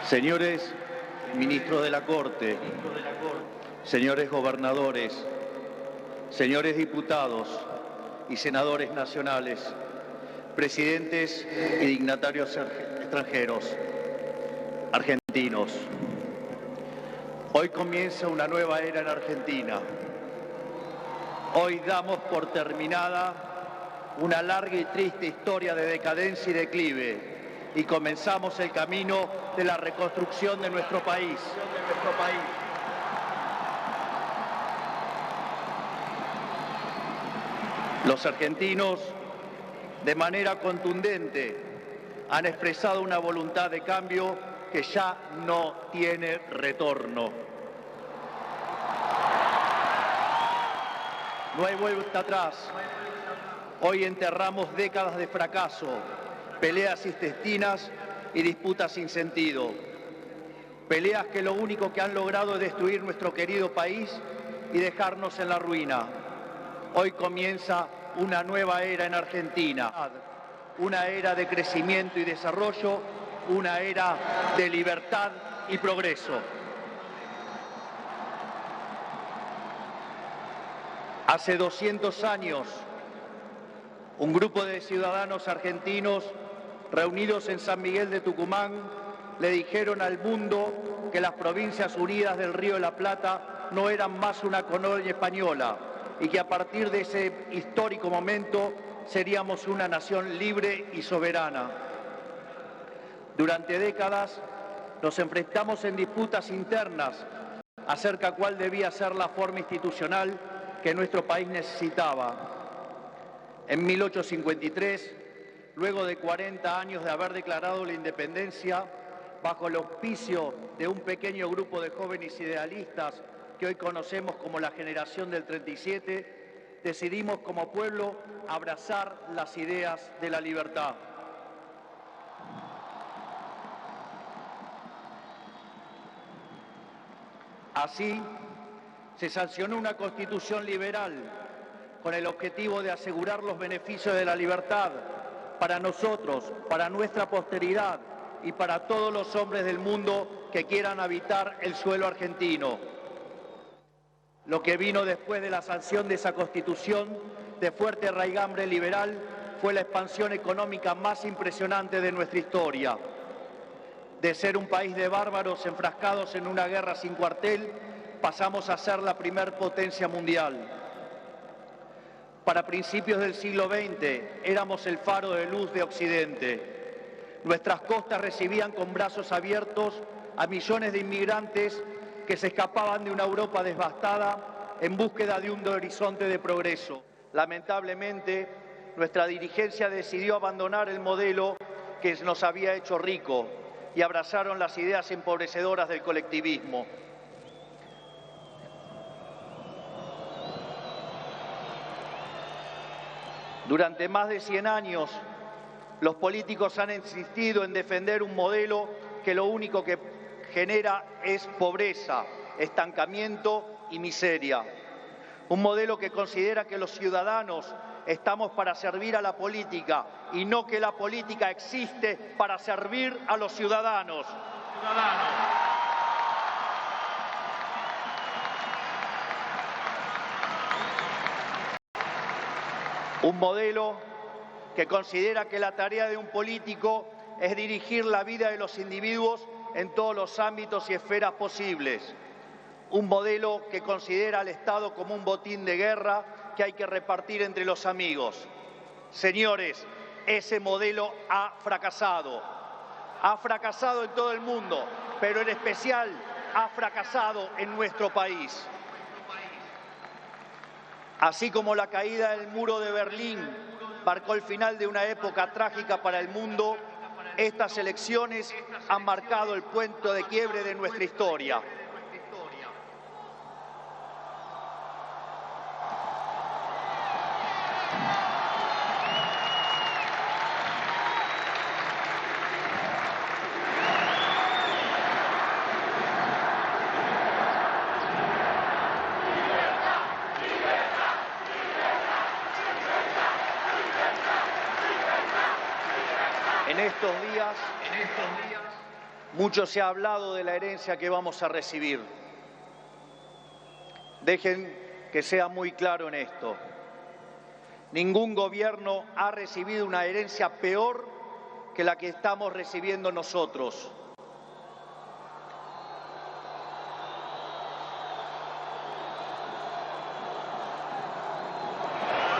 Señores ministros de la Corte, señores gobernadores, señores diputados y senadores nacionales, presidentes y dignatarios extranjeros, argentinos. Hoy comienza una nueva era en Argentina. Hoy damos por terminada una larga y triste historia de decadencia y declive y comenzamos el camino de la reconstrucción de nuestro país. Los argentinos, de manera contundente, han expresado una voluntad de cambio que ya no tiene retorno. No hay vuelta atrás. Hoy enterramos décadas de fracaso, peleas intestinas y disputas sin sentido. Peleas que lo único que han logrado es destruir nuestro querido país y dejarnos en la ruina. Hoy comienza una nueva era en Argentina, una era de crecimiento y desarrollo, una era de libertad y progreso. Hace 200 años, un grupo de ciudadanos argentinos reunidos en San Miguel de Tucumán le dijeron al mundo que las Provincias Unidas del Río de la Plata no eran más una colonia española y que a partir de ese histórico momento seríamos una nación libre y soberana. Durante décadas nos enfrentamos en disputas internas acerca de cuál debía ser la forma institucional que nuestro país necesitaba. En 1853, luego de 40 años de haber declarado la independencia, bajo el auspicio de un pequeño grupo de jóvenes idealistas que hoy conocemos como la generación del 37, decidimos como pueblo abrazar las ideas de la libertad. Así, se sancionó una constitución liberal con el objetivo de asegurar los beneficios de la libertad para nosotros, para nuestra posteridad y para todos los hombres del mundo que quieran habitar el suelo argentino. Lo que vino después de la sanción de esa constitución de fuerte raigambre liberal fue la expansión económica más impresionante de nuestra historia. De ser un país de bárbaros enfrascados en una guerra sin cuartel, pasamos a ser la primer potencia mundial. Para principios del siglo XX éramos el faro de luz de Occidente. Nuestras costas recibían con brazos abiertos a millones de inmigrantes que se escapaban de una Europa devastada en búsqueda de un horizonte de progreso. Lamentablemente, nuestra dirigencia decidió abandonar el modelo que nos había hecho rico y abrazaron las ideas empobrecedoras del colectivismo. Durante más de 100 años, los políticos han insistido en defender un modelo que lo único que genera es pobreza, estancamiento y miseria. Un modelo que considera que los ciudadanos estamos para servir a la política y no que la política existe para servir a los ciudadanos. Un modelo que considera que la tarea de un político es dirigir la vida de los individuos en todos los ámbitos y esferas posibles. Un modelo que considera al Estado como un botín de guerra que hay que repartir entre los amigos. Señores, ese modelo ha fracasado. Ha fracasado en todo el mundo, pero en especial ha fracasado en nuestro país. Así como la caída del muro de Berlín marcó el final de una época trágica para el mundo, estas elecciones han marcado el punto de quiebre de nuestra historia. En estos días Mucho se ha hablado de la herencia que vamos a recibir. Dejen que sea muy claro en esto. Ningún gobierno ha recibido una herencia peor que la que estamos recibiendo nosotros.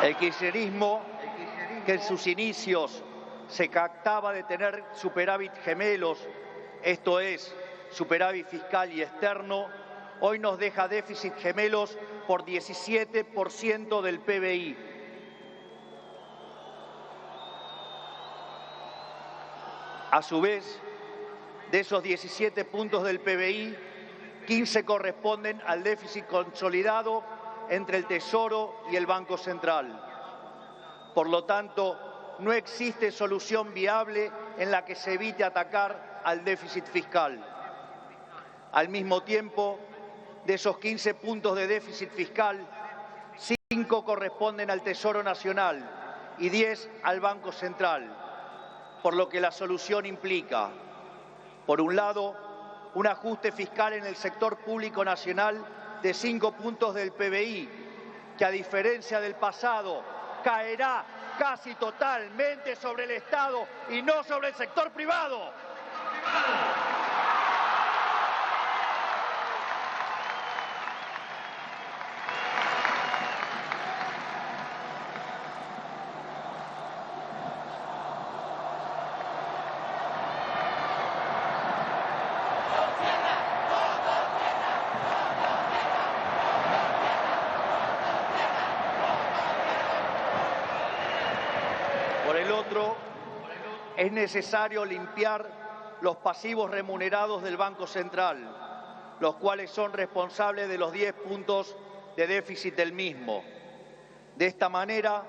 El kirchnerismo, que en sus inicios se jactaba de tener superávit gemelos, esto es, superávit fiscal y externo, hoy nos deja déficit gemelos por 17% del PBI. A su vez, de esos 17 puntos del PBI, 15 corresponden al déficit consolidado entre el Tesoro y el Banco Central. Por lo tanto, no existe solución viable en la que se evite atacar al déficit fiscal. Al mismo tiempo, de esos 15 puntos de déficit fiscal, 5 corresponden al Tesoro Nacional y 10 al Banco Central, por lo que la solución implica, por un lado, un ajuste fiscal en el sector público nacional de 5 puntos del PBI, que a diferencia del pasado, caerá casi totalmente sobre el Estado y no sobre el sector privado. Por el otro, es necesario limpiar los pasivos remunerados del Banco Central, los cuales son responsables de los 10 puntos de déficit del mismo. De esta manera,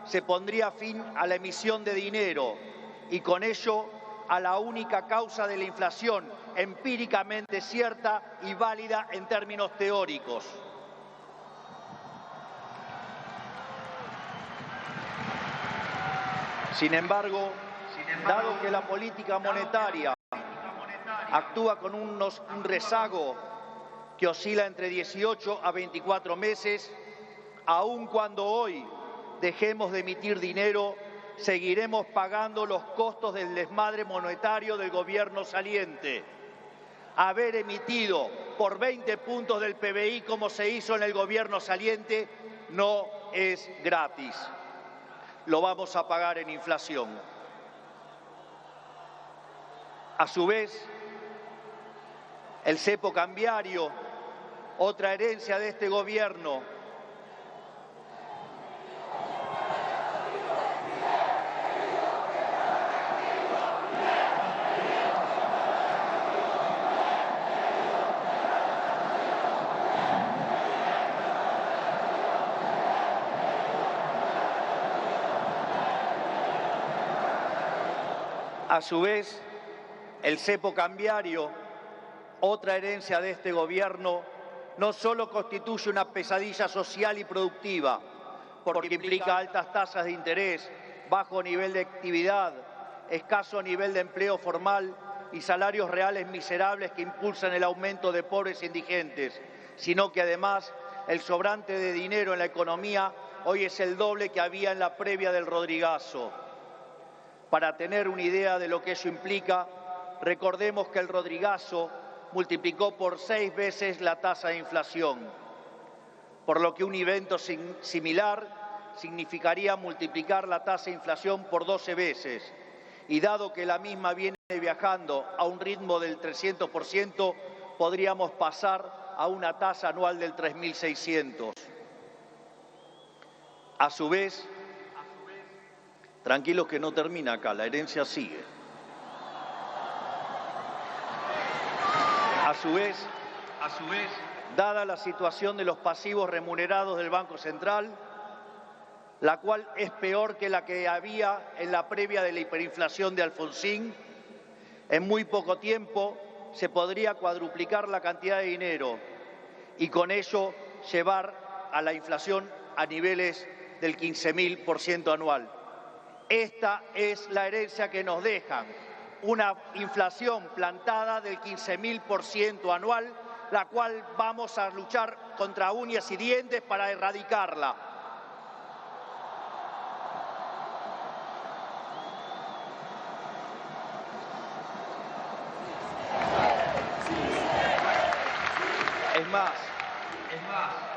se pondría fin a la emisión de dinero y con ello a la única causa de la inflación empíricamente cierta y válida en términos teóricos. Sin embargo, dado que la política monetaria actúa con un rezago que oscila entre 18 a 24 meses, aun cuando hoy dejemos de emitir dinero, seguiremos pagando los costos del desmadre monetario del gobierno saliente. Haber emitido por 20 puntos del PBI, como se hizo en el gobierno saliente, no es gratis. Lo vamos a pagar en inflación. A su vez, el cepo cambiario, otra herencia de este gobierno, a su vez, el cepo cambiario, otra herencia de este gobierno, no solo constituye una pesadilla social y productiva, porque implica altas tasas de interés, bajo nivel de actividad, escaso nivel de empleo formal y salarios reales miserables que impulsan el aumento de pobres e indigentes, sino que además el sobrante de dinero en la economía hoy es el doble que había en la previa del Rodrigazo. Para tener una idea de lo que eso implica, recordemos que el Rodrigazo multiplicó por 6 veces la tasa de inflación, por lo que un evento similar significaría multiplicar la tasa de inflación por 12 veces. Y dado que la misma viene viajando a un ritmo del 300%, podríamos pasar a una tasa anual del 3.600. A su vez, tranquilos que no termina acá, la herencia sigue. A su vez, dada la situación de los pasivos remunerados del Banco Central, la cual es peor que la que había en la previa de la hiperinflación de Alfonsín, en muy poco tiempo se podría cuadruplicar la cantidad de dinero y con ello llevar a la inflación a niveles del 15.000% anual. Esta es la herencia que nos dejan una inflación plantada del 15.000% anual, la cual vamos a luchar contra uñas y dientes para erradicarla. Es más,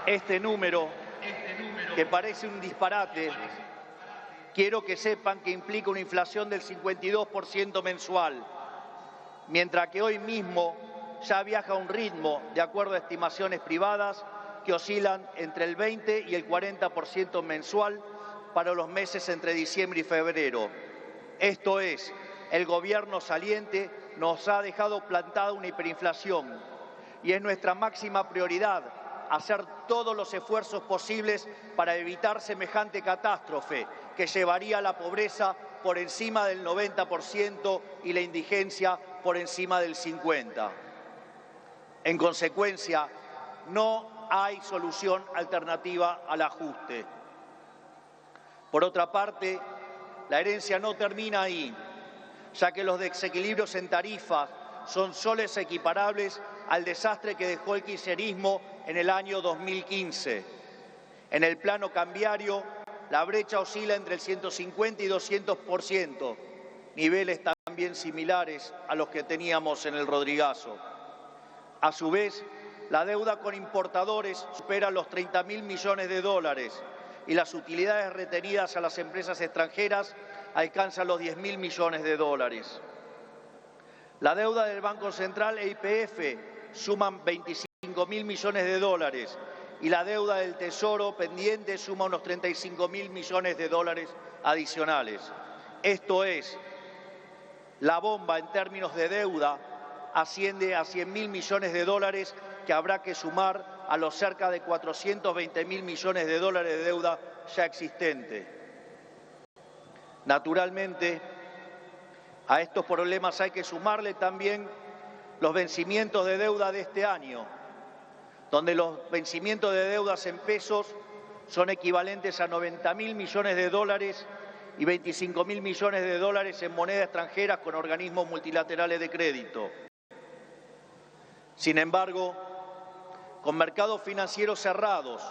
este número, que parece un disparate, quiero que sepan que implica una inflación del 52% mensual, mientras que hoy mismo ya viaja a un ritmo, de acuerdo a estimaciones privadas, que oscilan entre el 20 y el 40% mensual para los meses entre diciembre y febrero. Esto es, el gobierno saliente nos ha dejado plantada una hiperinflación y es nuestra máxima prioridad hacer todos los esfuerzos posibles para evitar semejante catástrofe que llevaría a la pobreza por encima del 90% y la indigencia por encima del 50%. En consecuencia, no hay solución alternativa al ajuste. Por otra parte, la herencia no termina ahí, ya que los desequilibrios en tarifas son soles equiparables al desastre que dejó el kirchnerismo en el año 2015. En el plano cambiario, la brecha oscila entre el 150 y 200%, niveles también similares a los que teníamos en el Rodrigazo. A su vez, la deuda con importadores supera los 30.000 millones de dólares y las utilidades retenidas a las empresas extranjeras alcanzan los 10.000 millones de dólares. La deuda del Banco Central e YPF suman 25.000 millones de dólares y la deuda del Tesoro pendiente suma unos 35.000 millones de dólares adicionales. Esto es, la bomba en términos de deuda asciende a 100.000 millones de dólares que habrá que sumar a los cerca de 420.000 millones de dólares de deuda ya existente. Naturalmente, a estos problemas hay que sumarle también los vencimientos de deuda de este año, donde los vencimientos de deudas en pesos son equivalentes a 90.000 millones de dólares y 25.000 millones de dólares en moneda extranjera con organismos multilaterales de crédito. Sin embargo, con mercados financieros cerrados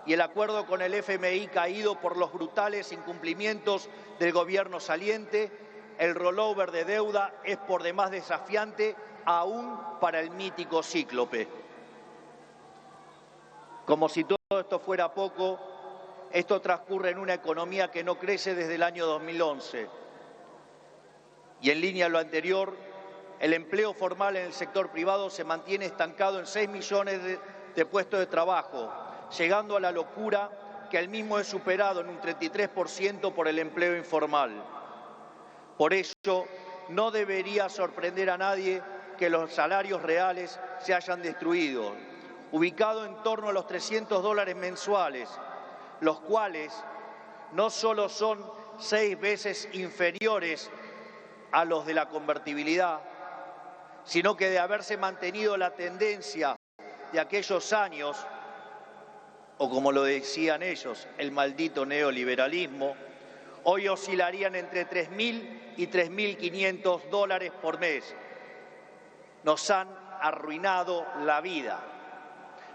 y el acuerdo con el FMI caído por los brutales incumplimientos del gobierno saliente, el rollover de deuda es por demás desafiante aún para el mítico cíclope. Como si todo esto fuera poco, esto transcurre en una economía que no crece desde el año 2011. Y en línea a lo anterior, el empleo formal en el sector privado se mantiene estancado en 6 millones de puestos de trabajo, llegando a la locura que el mismo es superado en un 33% por el empleo informal. Por ello, no debería sorprender a nadie que los salarios reales se hayan destruido, ubicado en torno a los $300 mensuales, los cuales no solo son 6 veces inferiores a los de la convertibilidad, sino que de haberse mantenido la tendencia de aquellos años, o como lo decían ellos, el maldito neoliberalismo, hoy oscilarían entre 3.000 y 3.500 dólares por mes. Nos han arruinado la vida,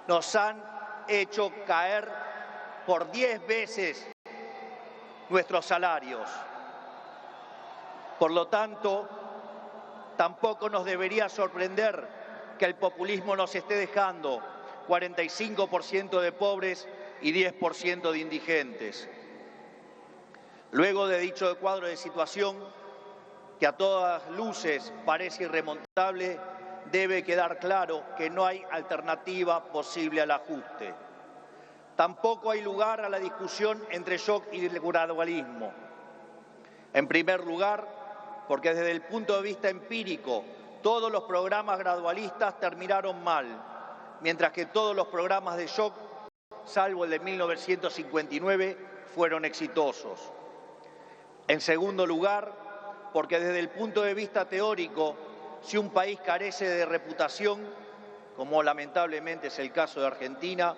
nos han hecho caer por 10 veces nuestros salarios. Por lo tanto, tampoco nos debería sorprender que el populismo nos esté dejando 45% de pobres y 10% de indigentes. Luego de dicho cuadro de situación, que a todas luces parece irremontable, debe quedar claro que no hay alternativa posible al ajuste. Tampoco hay lugar a la discusión entre shock y gradualismo. En primer lugar, porque desde el punto de vista empírico, todos los programas gradualistas terminaron mal, mientras que todos los programas de shock, salvo el de 1959, fueron exitosos. En segundo lugar, porque desde el punto de vista teórico, si un país carece de reputación, como lamentablemente es el caso de Argentina,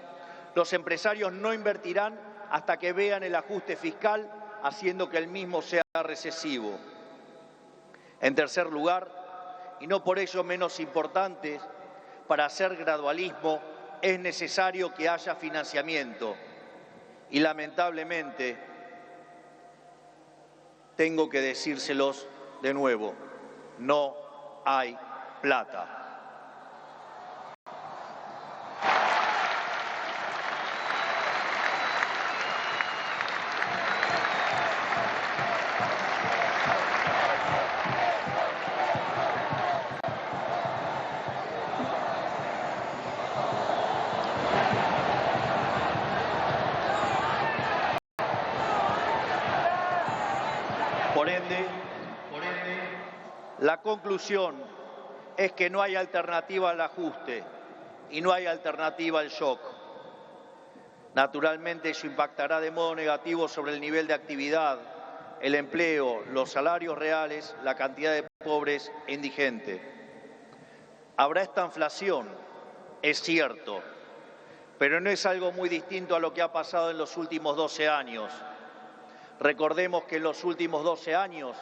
los empresarios no invertirán hasta que vean el ajuste fiscal, haciendo que el mismo sea recesivo. En tercer lugar, y no por ello menos importante, para hacer gradualismo es necesario que haya financiamiento. Y lamentablemente, tengo que decírselos de nuevo, no hay plata. Por ende, la conclusión es que no hay alternativa al ajuste y no hay alternativa al shock. Naturalmente, eso impactará de modo negativo sobre el nivel de actividad, el empleo, los salarios reales, la cantidad de pobres e indigentes. Habrá esta inflación, es cierto, pero no es algo muy distinto a lo que ha pasado en los últimos 12 años. Recordemos que en los últimos 12 años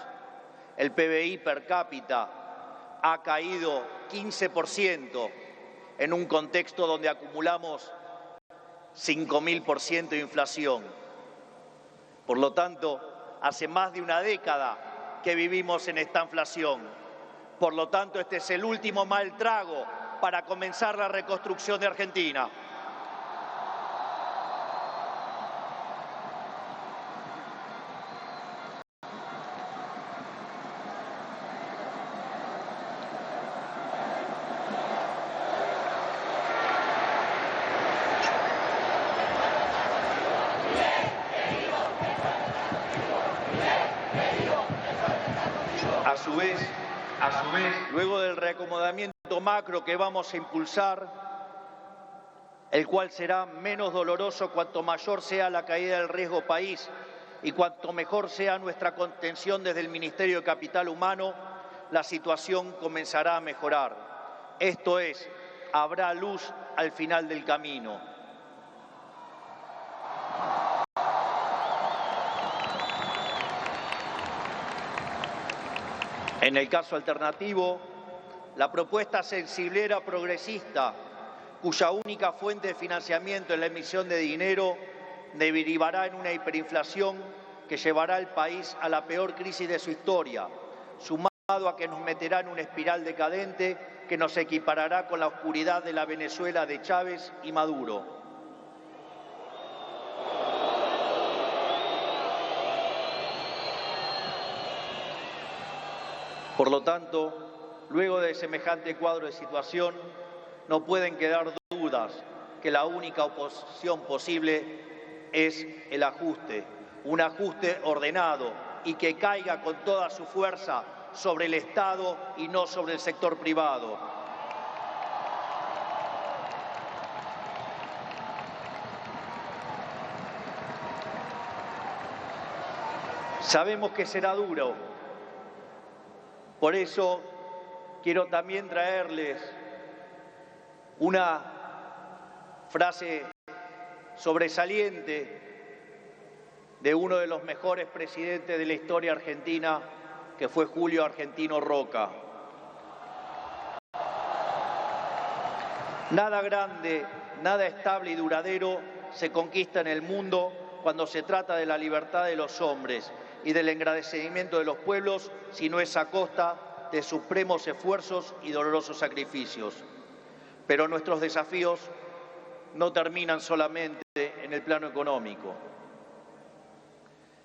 el PBI per cápita ha caído 15% en un contexto donde acumulamos 5.000% de inflación. Por lo tanto, hace más de una década que vivimos en esta inflación. Por lo tanto, este es el último mal trago para comenzar la reconstrucción de Argentina. A su vez, luego del reacomodamiento macro que vamos a impulsar, el cual será menos doloroso cuanto mayor sea la caída del riesgo país y cuanto mejor sea nuestra contención desde el Ministerio de Capital Humano, la situación comenzará a mejorar. Esto es, habrá luz al final del camino. En el caso alternativo, la propuesta sensiblera progresista, cuya única fuente de financiamiento es la emisión de dinero, derivará en una hiperinflación que llevará al país a la peor crisis de su historia, sumado a que nos meterá en una espiral decadente que nos equiparará con la oscuridad de la Venezuela de Chávez y Maduro. Por lo tanto, luego de semejante cuadro de situación, no pueden quedar dudas que la única oposición posible es el ajuste, un ajuste ordenado y que caiga con toda su fuerza sobre el Estado y no sobre el sector privado. Sabemos que será duro. Por eso quiero también traerles una frase sobresaliente de uno de los mejores presidentes de la historia argentina, que fue Julio Argentino Roca. Nada grande, nada estable y duradero se conquista en el mundo cuando se trata de la libertad de los hombres y del engrandecimiento de los pueblos, si no es a costa de supremos esfuerzos y dolorosos sacrificios. Pero nuestros desafíos no terminan solamente en el plano económico.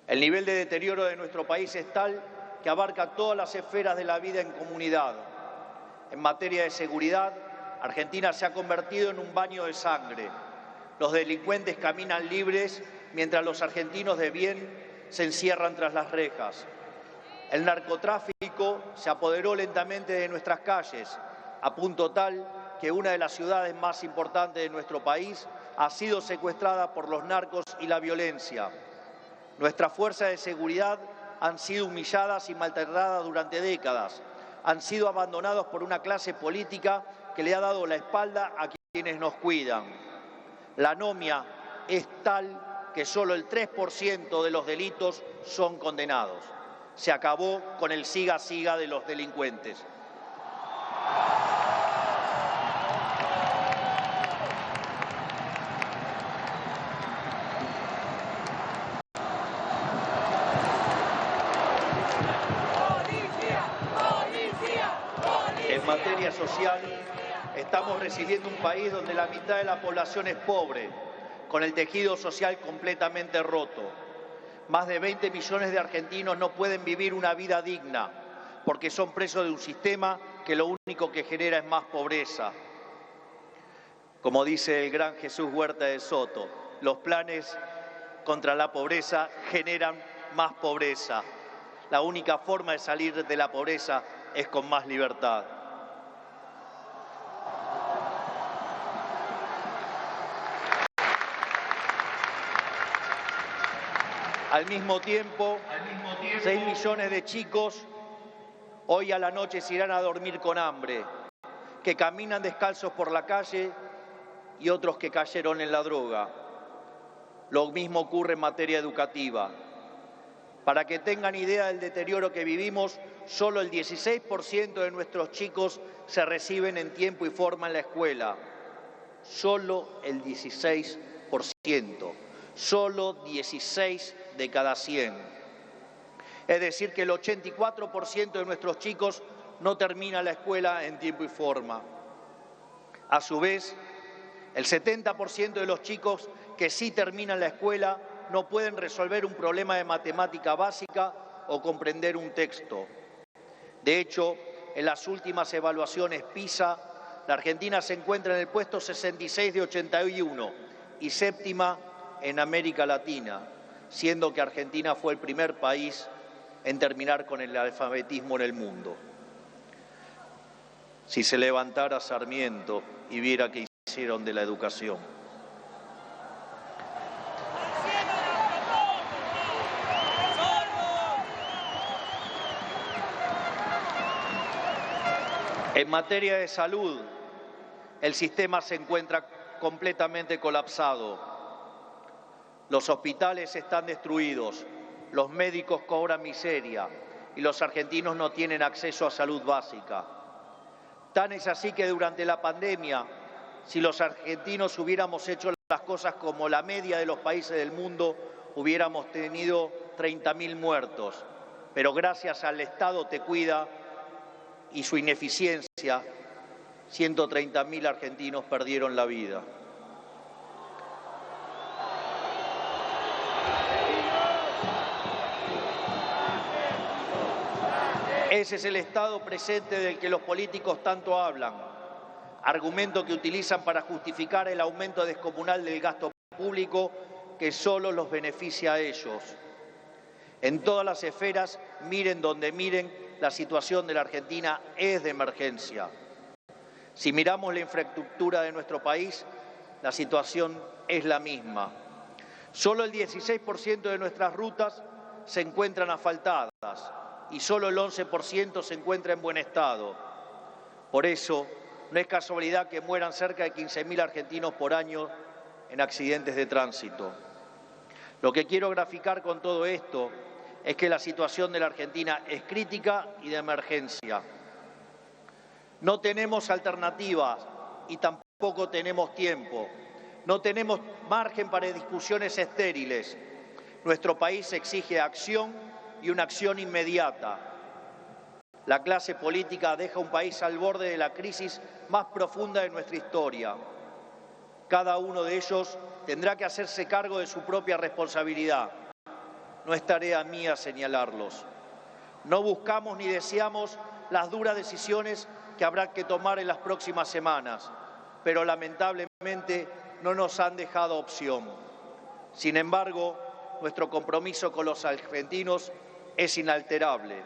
El nivel de deterioro de nuestro país es tal que abarca todas las esferas de la vida en comunidad. En materia de seguridad, Argentina se ha convertido en un baño de sangre. Los delincuentes caminan libres mientras los argentinos de bien se encierran tras las rejas. El narcotráfico se apoderó lentamente de nuestras calles, a punto tal que una de las ciudades más importantes de nuestro país ha sido secuestrada por los narcos y la violencia. Nuestras fuerzas de seguridad han sido humilladas y maltratadas durante décadas. Han sido abandonados por una clase política que le ha dado la espalda a quienes nos cuidan. La anomia es tal que solo el 3% de los delitos son condenados. Se acabó con el siga-siga de los delincuentes. En materia social, estamos recibiendo un país donde la mitad de la población es pobre, con el tejido social completamente roto. Más de 20 millones de argentinos no pueden vivir una vida digna porque son presos de un sistema que lo único que genera es más pobreza. Como dice el gran Jesús Huerta de Soto, los planes contra la pobreza generan más pobreza. La única forma de salir de la pobreza es con más libertad. Al mismo tiempo, 6 millones de chicos hoy a la noche se irán a dormir con hambre, que caminan descalzos por la calle y otros que cayeron en la droga. Lo mismo ocurre en materia educativa. Para que tengan idea del deterioro que vivimos, solo el 16% de nuestros chicos se reciben en tiempo y forma en la escuela. Solo el 16%. Solo 16 de cada 100. Es decir, que el 84% de nuestros chicos no termina la escuela en tiempo y forma. A su vez, el 70% de los chicos que sí terminan la escuela no pueden resolver un problema de matemática básica o comprender un texto. De hecho, en las últimas evaluaciones PISA, la Argentina se encuentra en el puesto 66 de 81 y séptima en América Latina, siendo que Argentina fue el primer país en terminar con el alfabetismo en el mundo. Si se levantara Sarmiento y viera qué hicieron de la educación. En materia de salud, el sistema se encuentra completamente colapsado. Los hospitales están destruidos, los médicos cobran miseria y los argentinos no tienen acceso a salud básica. Tan es así que durante la pandemia, si los argentinos hubiéramos hecho las cosas como la media de los países del mundo, hubiéramos tenido 30.000 muertos. Pero gracias al Estado Te Cuida y su ineficiencia, 130.000 argentinos perdieron la vida. Ese es el estado presente del que los políticos tanto hablan, argumento que utilizan para justificar el aumento descomunal del gasto público que solo los beneficia a ellos. En todas las esferas, miren donde miren, la situación de la Argentina es de emergencia. Si miramos la infraestructura de nuestro país, la situación es la misma. Solo el 16% de nuestras rutas se encuentran asfaltadas y solo el 11% se encuentra en buen estado. Por eso, no es casualidad que mueran cerca de 15.000 argentinos por año en accidentes de tránsito. Lo que quiero graficar con todo esto es que la situación de la Argentina es crítica y de emergencia. No tenemos alternativas y tampoco tenemos tiempo. No tenemos margen para discusiones estériles. Nuestro país exige acción y una acción inmediata. La clase política deja un país al borde de la crisis más profunda de nuestra historia. Cada uno de ellos tendrá que hacerse cargo de su propia responsabilidad. No es tarea mía señalarlos. No buscamos ni deseamos las duras decisiones que habrá que tomar en las próximas semanas, pero lamentablemente no nos han dejado opción. Sin embargo, nuestro compromiso con los argentinos es inalterable.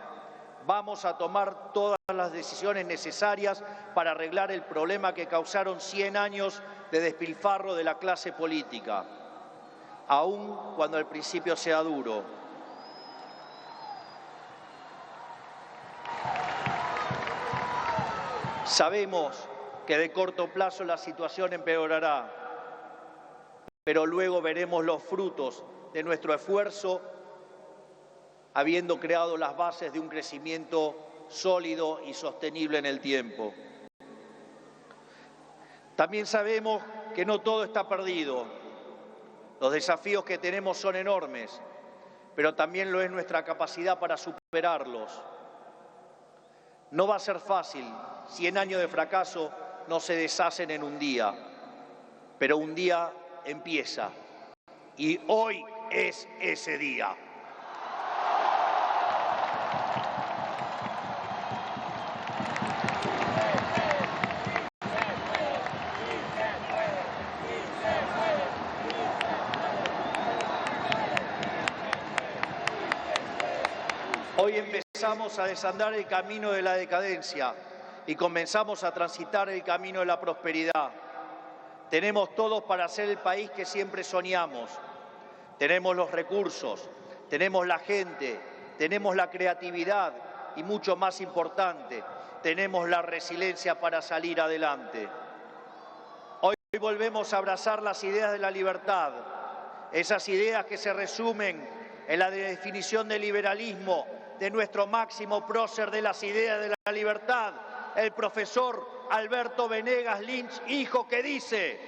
Vamos a tomar todas las decisiones necesarias para arreglar el problema que causaron 100 años de despilfarro de la clase política, aun cuando al principio sea duro. Sabemos que de corto plazo la situación empeorará, pero luego veremos los frutos de nuestro esfuerzo habiendo creado las bases de un crecimiento sólido y sostenible en el tiempo. También sabemos que no todo está perdido. Los desafíos que tenemos son enormes, pero también lo es nuestra capacidad para superarlos. No va a ser fácil, 100 años de fracaso no se deshacen en un día, pero un día empieza y hoy es ese día. Hoy empezamos a desandar el camino de la decadencia y comenzamos a transitar el camino de la prosperidad. Tenemos todos para ser el país que siempre soñamos. Tenemos los recursos, tenemos la gente, tenemos la creatividad y, mucho más importante, tenemos la resiliencia para salir adelante. Hoy volvemos a abrazar las ideas de la libertad, esas ideas que se resumen en la definición del liberalismo de nuestro máximo prócer de las ideas de la libertad, el profesor Alberto Venegas Lynch, hijo, que dice: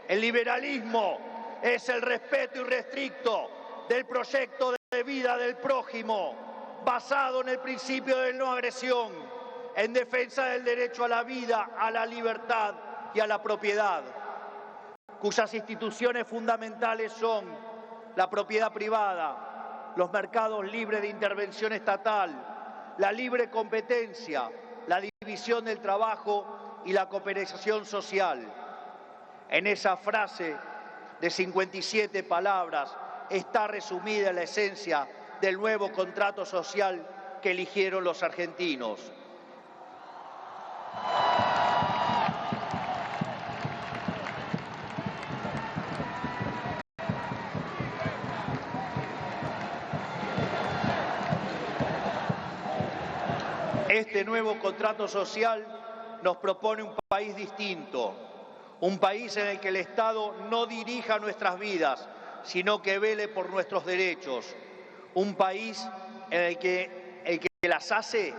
el liberalismo es el respeto irrestricto del proyecto de vida del prójimo, basado en el principio de no agresión, en defensa del derecho a la vida, a la libertad y a la propiedad, cuyas instituciones fundamentales son la propiedad privada, los mercados libres de intervención estatal, la libre competencia, la división del trabajo y la cooperación social. En esa frase de 57 palabras está resumida la esencia del nuevo contrato social que eligieron los argentinos. Este nuevo contrato social nos propone un país distinto, un país en el que el Estado no dirija nuestras vidas, sino que vele por nuestros derechos, un país en el que las hace,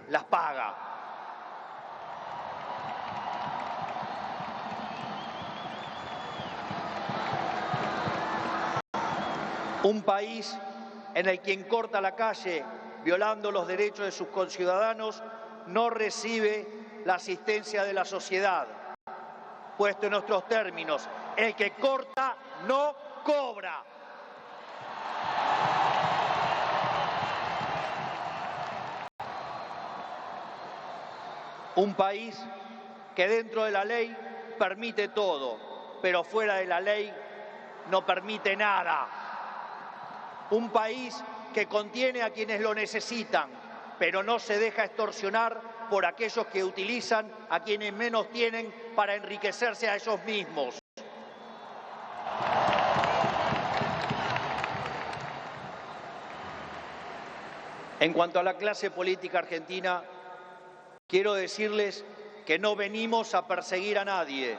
las paga. Un país en el que quien corta la calle violando los derechos de sus conciudadanos no recibe la asistencia de la sociedad. Puesto en nuestros términos, el que corta no cobra. Un país que dentro de la ley permite todo, pero fuera de la ley no permite nada. Un país que contiene a quienes lo necesitan, pero no se deja extorsionar por aquellos que utilizan a quienes menos tienen para enriquecerse a ellos mismos. En cuanto a la clase política argentina, quiero decirles que no venimos a perseguir a nadie,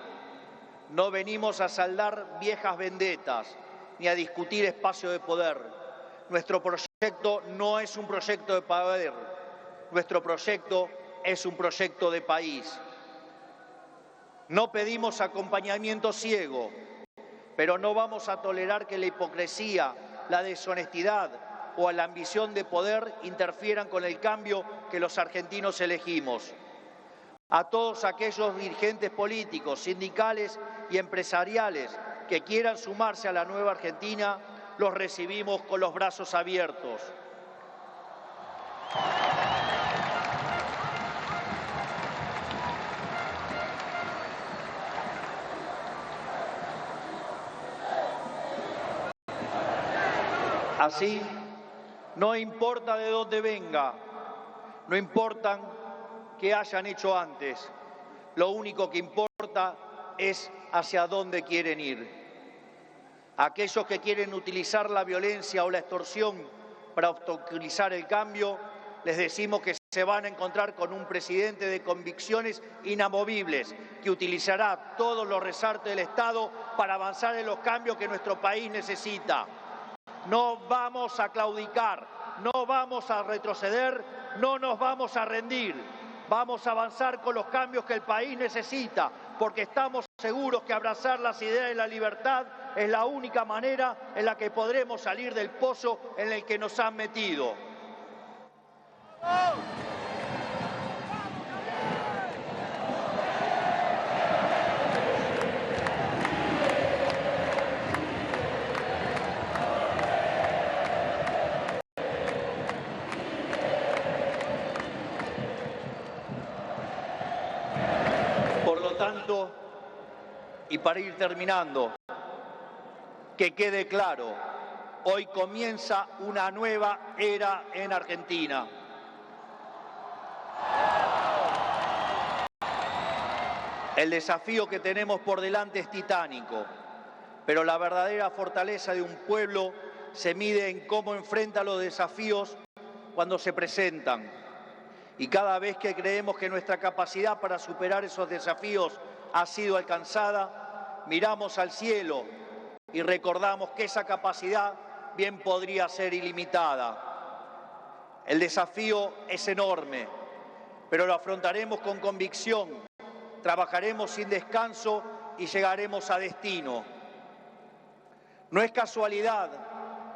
no venimos a saldar viejas vendetas, ni a discutir espacio de poder. Nuestro proyecto no es un proyecto de poder, nuestro proyecto es un proyecto de país. No pedimos acompañamiento ciego, pero no vamos a tolerar que la hipocresía, la deshonestidad o la ambición de poder interfieran con el cambio que los argentinos elegimos. A todos aquellos dirigentes políticos, sindicales y empresariales que quieran sumarse a la nueva Argentina, los recibimos con los brazos abiertos. Así, no importa de dónde venga, no importa qué hayan hecho antes, lo único que importa es hacia dónde quieren ir. Aquellos que quieren utilizar la violencia o la extorsión para obstaculizar el cambio, les decimos que se van a encontrar con un presidente de convicciones inamovibles que utilizará todos los resortes del Estado para avanzar en los cambios que nuestro país necesita. No vamos a claudicar, no vamos a retroceder, no nos vamos a rendir. Vamos a avanzar con los cambios que el país necesita, porque estamos seguros que abrazar las ideas de la libertad es la única manera en la que podremos salir del pozo en el que nos han metido. Por lo tanto, y para ir terminando, que quede claro, hoy comienza una nueva era en Argentina. El desafío que tenemos por delante es titánico, pero la verdadera fortaleza de un pueblo se mide en cómo enfrenta los desafíos cuando se presentan. Y cada vez que creemos que nuestra capacidad para superar esos desafíos ha sido alcanzada, miramos al cielo y recordamos que esa capacidad bien podría ser ilimitada. El desafío es enorme, pero lo afrontaremos con convicción, trabajaremos sin descanso y llegaremos a destino. No es casualidad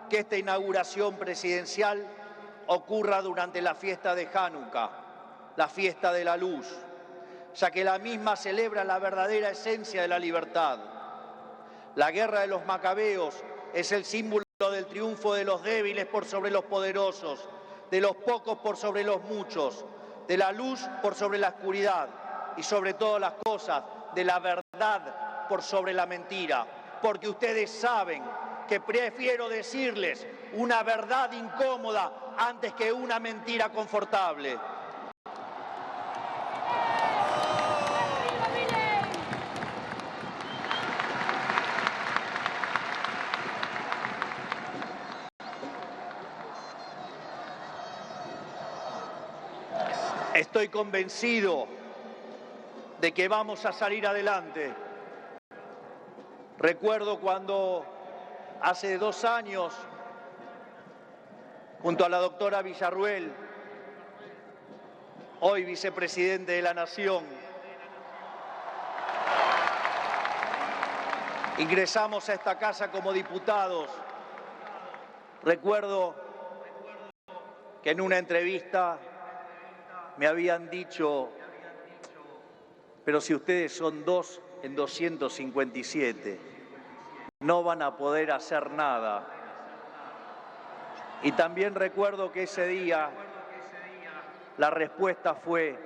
que esta inauguración presidencial ocurra durante la fiesta de Hanukkah, la fiesta de la luz, ya que la misma celebra la verdadera esencia de la libertad. La guerra de los macabeos es el símbolo del triunfo de los débiles por sobre los poderosos, de los pocos por sobre los muchos, de la luz por sobre la oscuridad y sobre todas las cosas, de la verdad por sobre la mentira. Porque ustedes saben que prefiero decirles una verdad incómoda antes que una mentira confortable. Estoy convencido de que vamos a salir adelante. Recuerdo cuando hace 2 años, junto a la doctora Villarruel, hoy vicepresidente de la Nación, ingresamos a esta casa como diputados. Recuerdo que en una entrevista me habían dicho, pero si ustedes son 2 en 257, no van a poder hacer nada. Y también recuerdo que ese día la respuesta fue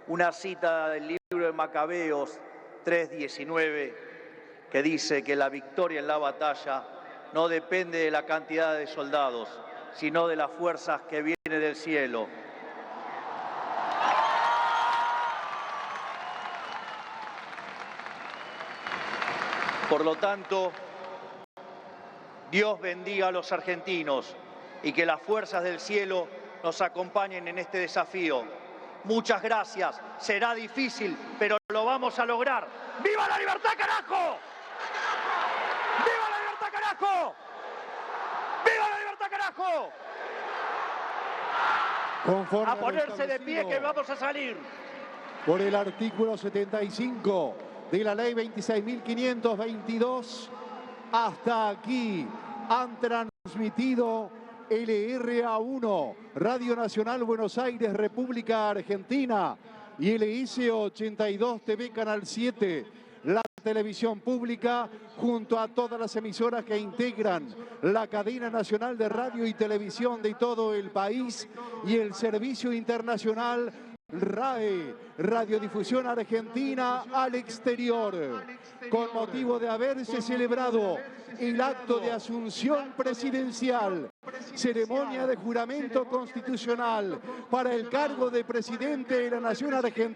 una cita del libro de Macabeos 3:19, que dice que la victoria en la batalla no depende de la cantidad de soldados, sino de las fuerzas que vienen del cielo. Por lo tanto, Dios bendiga a los argentinos y que las fuerzas del cielo nos acompañen en este desafío. Muchas gracias. Será difícil, pero lo vamos a lograr. ¡Viva la libertad, carajo! ¡Viva la libertad, carajo! ¡Viva la libertad, carajo! Conforme a ponerse de pie que vamos a salir. Por el artículo 75 de la ley 26.522, hasta aquí han transmitido LRA1, Radio Nacional Buenos Aires, República Argentina, y LS82 TV Canal 7, la televisión pública, junto a todas las emisoras que integran la cadena nacional de radio y televisión de todo el país y el servicio internacional RAE, Radiodifusión Argentina al exterior, con motivo de haberse celebrado el acto de asunción presidencial, ceremonia de juramento constitucional para el cargo de presidente de la Nación Argentina.